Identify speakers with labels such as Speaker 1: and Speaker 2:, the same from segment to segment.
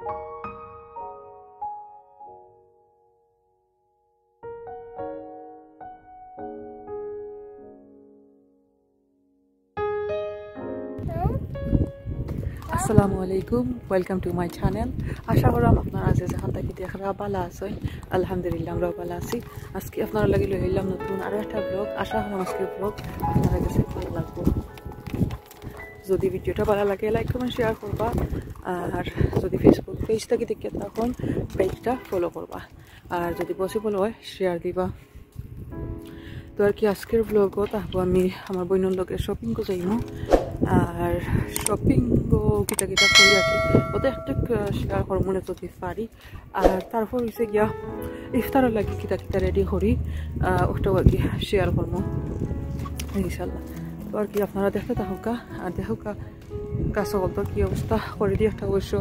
Speaker 1: আসসালামু আলাইকুম, welcome to my channel. আশা করলাম আপনারা যে যেখান থেকে দেখরা ভালো আছেন। আলহামদুলিল্লাহ আমরা ভালো আছি। আজকে আপনারা লাগি লই এলাম নতুন আরো একটা ব্লগ। আশা করলাম আজকের ব্লগ আপনারা কাছে ভালো লাগবে। যদি ভিডিওটা ভালো লাগে লাইক কমেন্ট শেয়ার করবা, আর যদি ফেসবুক পেজ থেকে দেখে তখন পেজটা ফলো করবা, আর যদি পসিবল হয় শেয়ার দিবা। তো আর কি আজকের ব্লগও তাহবো আমি আমার বোনের লগে শপিং কো যাইমু, আর শপিং কিটা কিটা করি আর কি ওটা একটা শেয়ার হরমোনে যদি পারি। আর তারপর হয়েছে গিয়া ইফতারের লাগে কিটা কিটা রেডি করি, ওটাও আর কি শেয়ার করবো ইনশাল্লাহ। তো আর কি আপনারা দেখতে থাকুকা আর দেখুকা কাছে বলতো কি অবস্থা করে দিয়ে একটা অবশ্য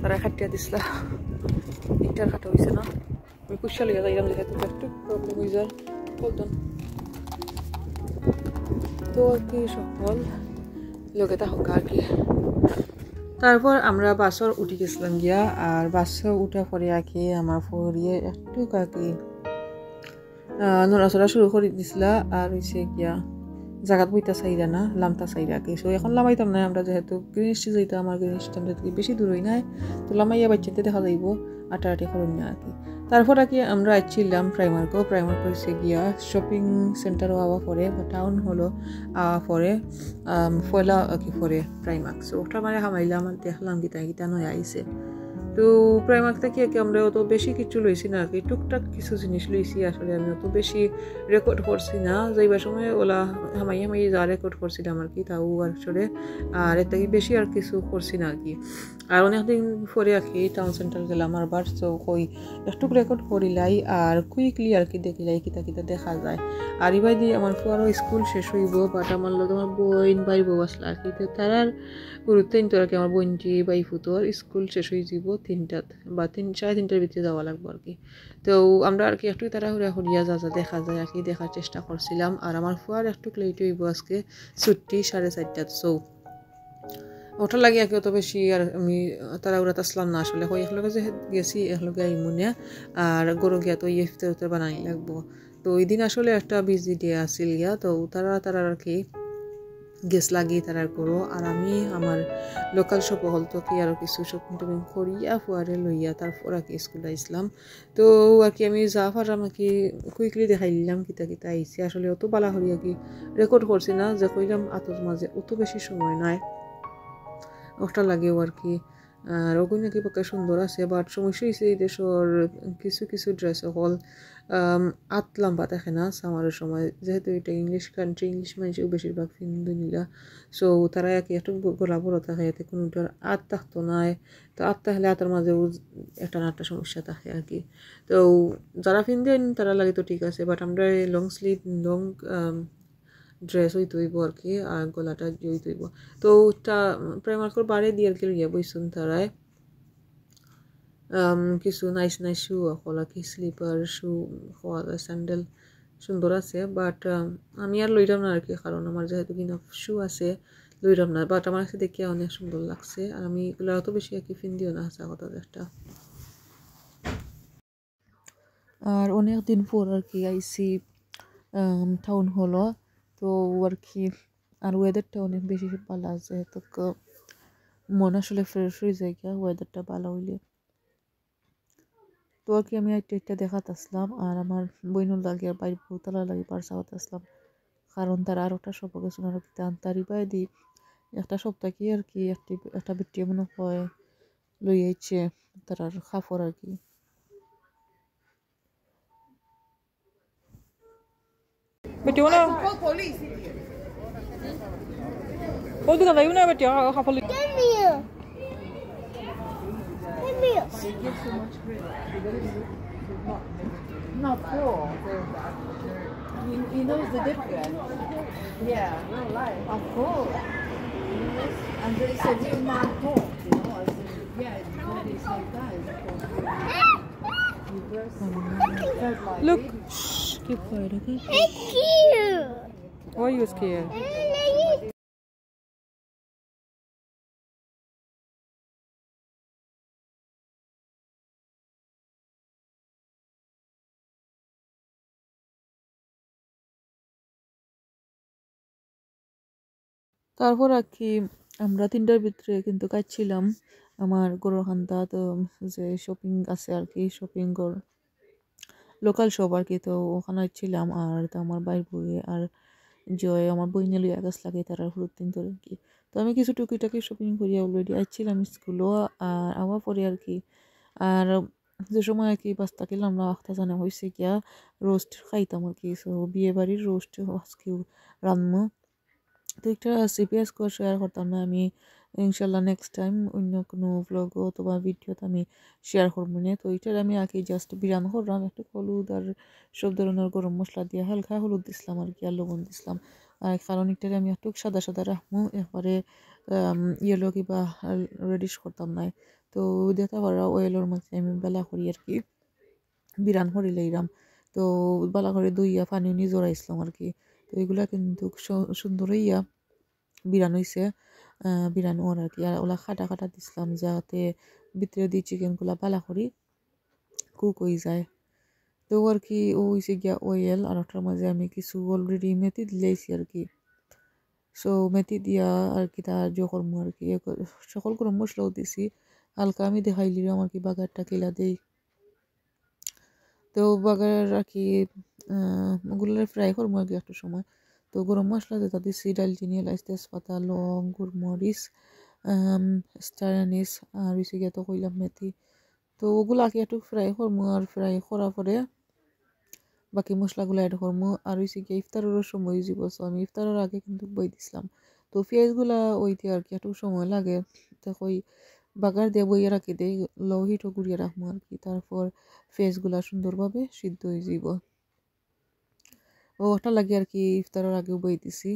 Speaker 1: তারা খাটিয়া দিসলা, ইটার খাটা হয়েছে না। আমি কুশা লিয়ে যাইলাম যেহেতু একটু প্রবলেম হয়ে যায় বলতাম। তো আর কি সকল লোকে তা হোক আর কি। তারপর আমরা বাসর উঠে গেছিলাম গিয়া, আর বাসর উঠা পরে আর কি আমার ফরিয়ে একটু কাকি নড়াচড়া শুরু করে দিছিলা, আর হয়েছে গিয়া জাগাত বইতা চাইরা না লামতা চাইরা কি। সো এখন লামাইতাম না, আমরা যেহেতু গ্রিনিস্টি যাইতাম, আমার গ্রিনিস্টাম যেহেতু বেশি দূরই নাই, তো লামাইয়া বাচ্চাতে দেখা যাইব আটাআটি করুন না আর কি। তারপর আর কি আমরা আসছিলাম প্রাইমার্ক হয়েছে গিয়া শপিং সেন্টারও আওয়া পরে বা টাউন হলো আওয়া পরে ফয়লা কি পরে প্রাইমার্ক। সো ওটা মানে হামাইলাম আর দেখলাম গীতা গীতা নয় আইসে। তো প্রাইমার্ক থেকে আর কি আমরা অত বেশি কিছু লইছি না আর কি, টুকটাক কিছু জিনিস লইছি। আসলে আমি অত বেশি রেকর্ড করছি না, যাইবার সময় ওলা হামাই যা রেকর্ড করছিলাম আর কি তাও আসলে, আর এর থেকে বেশি আর কিছু করছি না আর কি। আর অনেকদিন পরে আর কি টাউন সেন্টার গেলাম আর বার, তো কই একটু রেকর্ড করিলাই আর কুইকলি আর কি দেখিলাই কিতা কিতা দেখা যায়। আর এবার দিয়ে আমার ফুয়ারও স্কুল শেষ হইব, বাট আমার লোক আমার বোন বাই বউ আসলা আর কি, তো তারার গুরুত্ব নিতে আর কি আমার বোনটি বাই ফুতোর স্কুল শেষ হয়ে যাব 3টাত বা 3:30টার ভিতরে যাওয়া লাগবো আর কি। তো আমরা আর কি একটু তাড়াহুড়া করিয়া যা যা দেখা যায় আর কি দেখার চেষ্টা করছিলাম। আর আমার ফুয়ার একটু লেট হইব আজকে, ছুটি 4:30টাত। সো ওটা লাগে আর কি অত বেশি আর আমি তাড়াহুড়াতে আসলাম না। আসলে হয় একলগে যে গেছি একলগে আইমুনে, আর গরু গিয়া তো ইফতার বানাই লাগবো। তো ওই দিন আসলে একটা বিজি ডে আসিল গিয়া, তো তারা আর কি গেস লাগি তারার করো। আর আমি আমার লোকাল শপ হল তো কি আরও কিছু শপিং টপিং করিয়া ফুয়ারে লইয়া তারপর আর কি স্কুলে আসলাম। তো আর কি আমি যা পারলাম আর কি কুইকলি দেখাই দিলাম কিতা কিতা আইসি। আসলে অত বালা করি আর কি রেকর্ড করছি না, যে কইলাম আতর মাঝে অত বেশি সময় নাই ওটা লাগেও আর কি। আর ওগুলো নাকি পক্ষে সুন্দর আছে, বাট সমস্যা হয়েছে এই দেশের কিছু কিছু ড্রেস হল আত লম্বা থাকে না সামারের সময়, যেহেতু এটা ইংলিশ কান্ট্রি, ইংলিশ মানুষও বেশিরভাগ ফিন্দু নিলা। সো তারা আর কি একটু গলা বড় থাকে, এতে কোনোটার আত থাকতো না। তো আত থাকলে আতার মাঝেও একটা না একটা সমস্যা থাকে আর কি। তো যারা ফিন্দেন তারা লাগে তো ঠিক আছে, বাট আমরা লং স্লিভ লং ড্রেস হইতে হইব আর কি, আর গলাটা হইতে হইব। তো ওটা প্রাইমার্কর বারে দিয়ে আর কি লইয়া বইসুন তারায় কিছু নাইস নাইস শু হল আর কি, স্লিপার শু হওয়া স্যান্ডেল সুন্দর আছে। বাট আমি আর লইলাম না আর কি, কারণ আমার যেহেতু কিনা শু আছে লইলাম না। বাট আমার কাছে দেখিয়া অনেক সুন্দর লাগছে, আর আমি এগুলো অত বেশি আর কি ফিন্দিও না হাসা কথা একটা। আর অনেক দিন পর আর কি আইসি টাউন হলো, তো আর কি আর ওয়েদারটা অনেক বেশি ভালো আছে, তো মন আসলে ফ্রেশ হয়ে যায় ওয়েদারটা ভালো হইলে। তো আর কি আমি একটা দেখাতে আসলাম, আর আমার বইনুল লাগে আর বাইর বউতলা লাগে পারসাওয়াতে আসলাম, কারণ তার আর একটা সব গেছে আর কি তাড়াতাড়ি বাই দি একটা সপ্তাহ কি আর কি একটা বিটি মনে হয় লই আইছে তার আর খাফর আর কি। বেটি ওনা ও দুকা যাইও না বেটি Khafre They give so much credit. Not full. He knows the difference. Yeah, no lie. Of course. And they said you're not tall, you know. I said, yeah, it's very sometimes. Look, shh, keep quiet, okay? It's cute. Why are you scared? তারপর আর কি আমরা 3টার ভিতরে কিন্তু কাজছিলাম আমার গরুখান্তা তো যে shopping আছে আর কি শপিং গর লোকাল শপ আর কি তো ওখানে ছিলাম আর তো আমার বাইর বউয়ে আর জয় আমার বইনে লইয়া গাছ লাগে তারা হলুদ দিন ধরে কি তো আমি কিছু টুকিটাকি শপিং করিয়া অলরেডি আসছিলাম স্কুলও আর আবার পরে আর কি আর যে সময় আর কি বাস্তা কিলাম না আখতা জানা হয়েছে গিয়া রোস্ট খাইতাম আর কি সো বিয়ে বাড়ির রোস্ট আজকেও রান্না তো একটা রেসিপি আজকে শেয়ার করতাম না আমি ইনশাল্লাহ নেক্সট টাইম অন্য কোনো ভ্লগ অথবা ভিডিওতে আমি শেয়ার করবো না তো এটার আমি আগে জাস্ট বিরান করলাম একটু হলুদ আর সব ধরনের গরম মশলা দিয়ে হালকা হলুদ দিছিলাম আর কি আর লবণ দিছিলাম আর কারণ এটার আমি একটু সাদা সাদা রাখবো একবারে ইয়েলো কিবা রেডিশ করতাম না তো দেখা পারা অয়েলের মাঝে আমি বেলা করি আর কি বিরান করে লইলাম তো বালা করে দইয়া পানি নিয়ে জড়াইছিলাম আর কি তো এগুলা কিন্তু সুন্দর হইয়া বিরান হইছে বিরান ওর আর কি আর ওলা খাটা খাটা দিছিলাম যাতে ভিতরে দিয়ে চিকেনগুলা বালা করি কুক হয়ে যায় তো আর কি ও হয়েছে গিয়া অয়েল আর ওটার মাঝে আমি কিছু অলরেডি মেথি দিলেছি আর কি সো মেথি দিয়া আর কি তার করবো আর কি সকল গরম মশলাও দিছি হালকা আমি দেখাইলিলাম আর কি বাগারটা কিলা দেই তো বাগার আর কি ওগুলো ফ্রাই করবো আর কি একটা সময় তো গরম মশলা যেটা দিচ্ছি ডালচিনি এলাচ তেজপাতা লং গোলমরিচ স্টার অ্যানিস আর হয়েছে গিয়ে তো কইলাম মেথি তো ওগুলো আগে একটু ফ্রাই করবো আর ফ্রাই করার পরে বাকি মশলাগুলো অ্যাড করবো আর হয়েছে গিয়ে ইফতারেরও সময় যাব সো আমি ইফতারের আগে কিন্তু বই দিছিলাম তো পেঁয়াজগুলা ওইতে আর কি একটু সময় লাগে তো কই বাগার দিয়ে বইয়ে রাখি দেই লো হিটও গুড়িয়ে রাখবো আর কি তারপর পেঁয়াজগুলা সুন্দরভাবে সিদ্ধ হয়ে যাব ও ওটা লাগে আর কি ইফতারের আগেও বই দিছি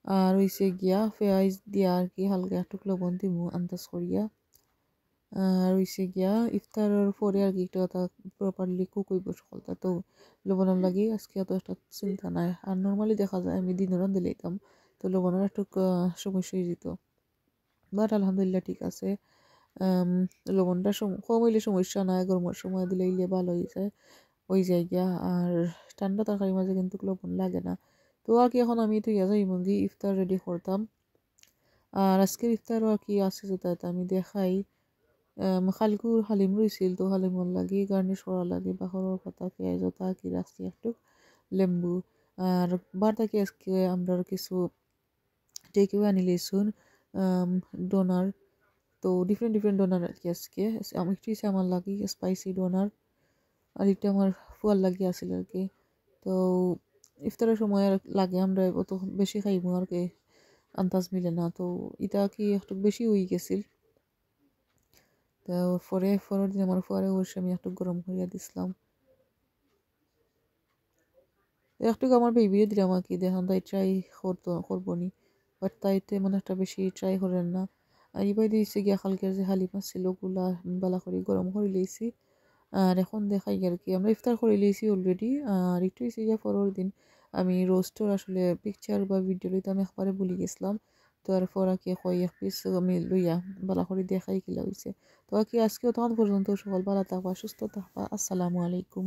Speaker 1: আর হইছে গিয়া পেঁয়াজ দিয়া আর কি হালকা একটু লবণ দিব আন্দাজ করিয়া আর হইছে গিয়া ইফতারের পরে আর কি একটা প্রপারলি কুক হইব সকলটা তো লবণের লাগি আজকে এত একটা চিন্তা নাই আর নর্মালি দেখা যায় আমি দিনের রান্ধে লইতাম তো লবণের একটু সমস্যা হয়ে যেত বাট আলহামদুলিল্লাহ ঠিক আছে লবণটা কম হইলে সমস্যা নাই গরমের সময় দিলে ভালো হয়ে যায় ওই জায়গা আর ঠান্ডা তরকারির মাঝে কিন্তু লবণ লাগে না তো আর কি এখন আমি তুই যাই মুরগি ইফতার রেডি করতাম আর আজকের ইফতারও আর কি আছে যেটা আমি দেখাই খালকুর হালিম রইছিল তো হালিমর লাগি গার্নিশ করা লাগে বাখরের পাতা পেঁয়াজ ওটা কি রাখছি একটু লেম্বু আর বার থেকে আজকে আমরা কিছু টেকেও আনি লইছুন ডোনার তো ডিফারেন্ট ডিফারেন্ট ডোনার আর কি আজকে আমি একটু আমার লাগি স্পাইসি ডোনার আর এটা আমার ফুয়ার লাগিয়ে আসছিল আর কি তো ইফতারের সময় আর লাগে আমরা অত বেশি খাইব আর কি আন্দাজ মিলে না তো এটা কি একটু বেশি হয়ে গেছিল তো পরের দিন আমার পরে বসে আমি একটু গরম করিয়া দিছিলাম একটু আমার বেবিও দিলাম আর কি দেখান তাই ট্রাই করবো নি বাট তাইতে মানে একটা বেশি ট্রাই করেন না আর এবার দিয়েছি গিয়া কালকের যে হালিম ছিল ওগুলা বালা করে গরম করে লইছি আর এখন দেখাই আর কি আমরা ইফতার করে লিয়েছি অলরেডি আর একটু এসে গিয়ে পরের দিন আমি রোস্টর আসলে পিকচার বা ভিডিও লইতে আমি একবারে ভুলে গেছিলাম তো এরপর আর কি কই এক পিস আমি লইয়া বালা করে দেখাই কিলা হয়েছে তো আর কি আজকেও তখন পর্যন্ত সকল ভালো থাকবা সুস্থ থাকবা আসসালামু আলাইকুম।